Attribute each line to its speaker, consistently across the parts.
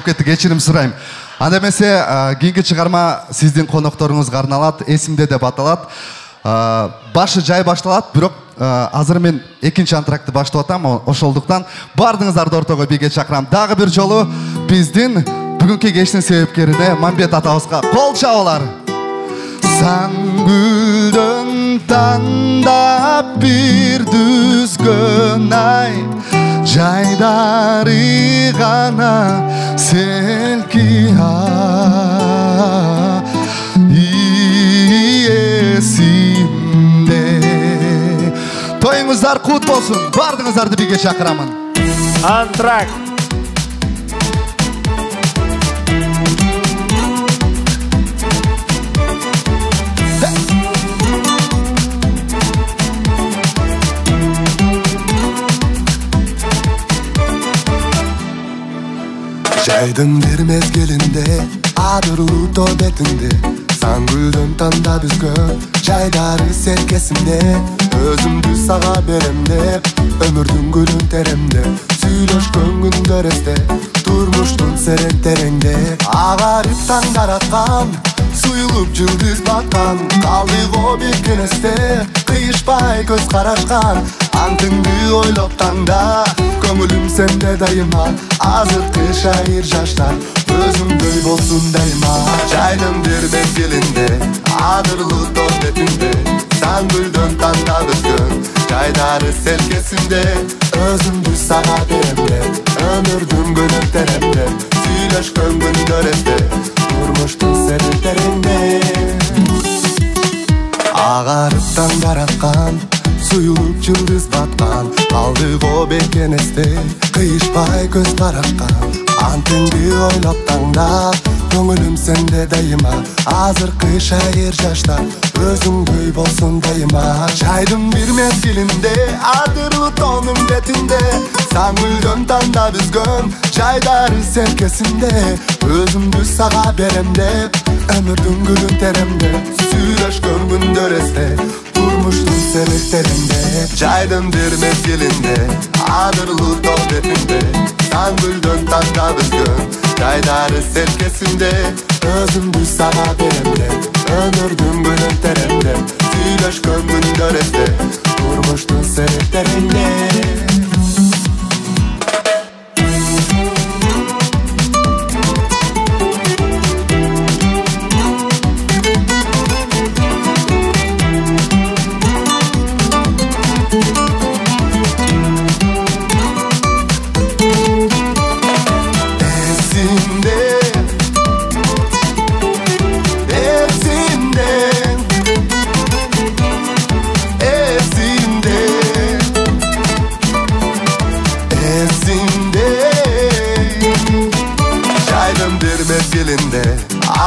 Speaker 1: кетти, кечирим сурайм. Анда эмесе кийинки чыгарма сиздин конокторуңузга арналат, эсимде деп аталат. Башы жай башталат, бирок азыр мен экинчи антрактты баштап атам, ошолдуктан бардыңыздарды ортого бийге чакырам. Дагы бир жолу биздин бүгүнкү кештин себепкерине Мамбет атабызга кол чабуулар. Саңгүлдөн тандап бир дүзгөн ай, жайдары гана селки эсимде. Тоюңуздар кут болсун, бардыңыздарды бийге чакырамын.
Speaker 2: Антракт.
Speaker 3: Жайдың бир мезгилинде, адырлуу тоо бетинде, Саңгүлдөн тандап үзгөн жайдары серкесинде, өзүмдү сага берем деп, өмүрдүн гүлүн теремде, сүйлөшкөн күндөр эсте, турмуштун серен тереңде. Агарып таңдар аткан, суюлуп жылдыз баткан, калдык о бекенесте, кыйышпай көз карашкан, антыңды ойлоп таңда, көңүлүм сенде дайыма, азыркы шайыр жаштар өзүмдөй болсун дайыма. Жайдын бир мезгилинде, адырлуу тоо бетинде, Саңгүлдөн тандап үзгөн жайдары селкесинде, өзүмдү сага берем деп, өмүрдүн гүлүн теремде, сүйлөшкөн күндөр эсте, турмуштун серин тереңде. Агарып таңдар аткан, суюлуп жылдыз баткан, калдык о бекенесте, кыйышпай көз карашкан, антыңды ойлоп таңда, көңүлүм сенде дайыма, азыркы шайыр жаштар өзүңдөй болсун дайыма. Жайдын бир мезгилинде, адырлуу тоонун бетинде, Саңгүлдөн тандап үзгөн жайдары серкесинде, өзүмдү сага берем деп, өмүрдүн гүлүн теремде, сүйлөшкөн күндөр эсте, турмуштун серектеринде. Жайдын бир мезгилинде, адырлуу тоо бетинде, Саңгүлдөн тандап үзгөн жайдары серкесинде, өзүмдү сага берем деп, өмүрдүн гүлүн теремде, сүйлөшкөн күндөр эсте, турмуштун серектеринде.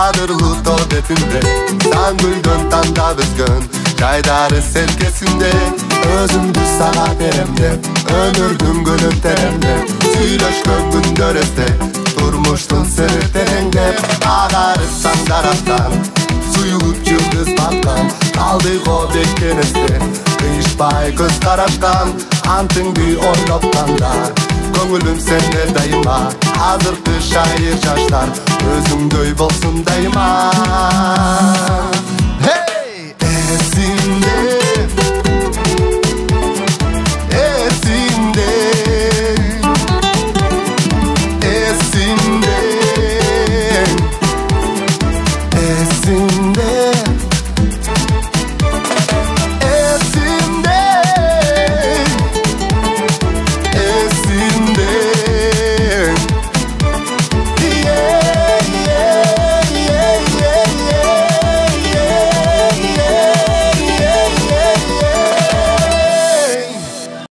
Speaker 3: Adırlı too betinde, Sаңгүлдөн tandap үзгөн жайдары селкесинде, өзүмдү сага берем деп, өмүрдүн гүлүн теремде, сүйлөшкөн күндөр эсте, турмуштун серин тереңде. Агарып таңдар аткан, суюлуп жылдыз баткан, калдык о бекенесте, кыйышпай көз карашкан, антыңды ойлоп таңда, көңүлүм сенде дайыма, азыркы шайыр жаштар өзүңдөй болсун дайыма.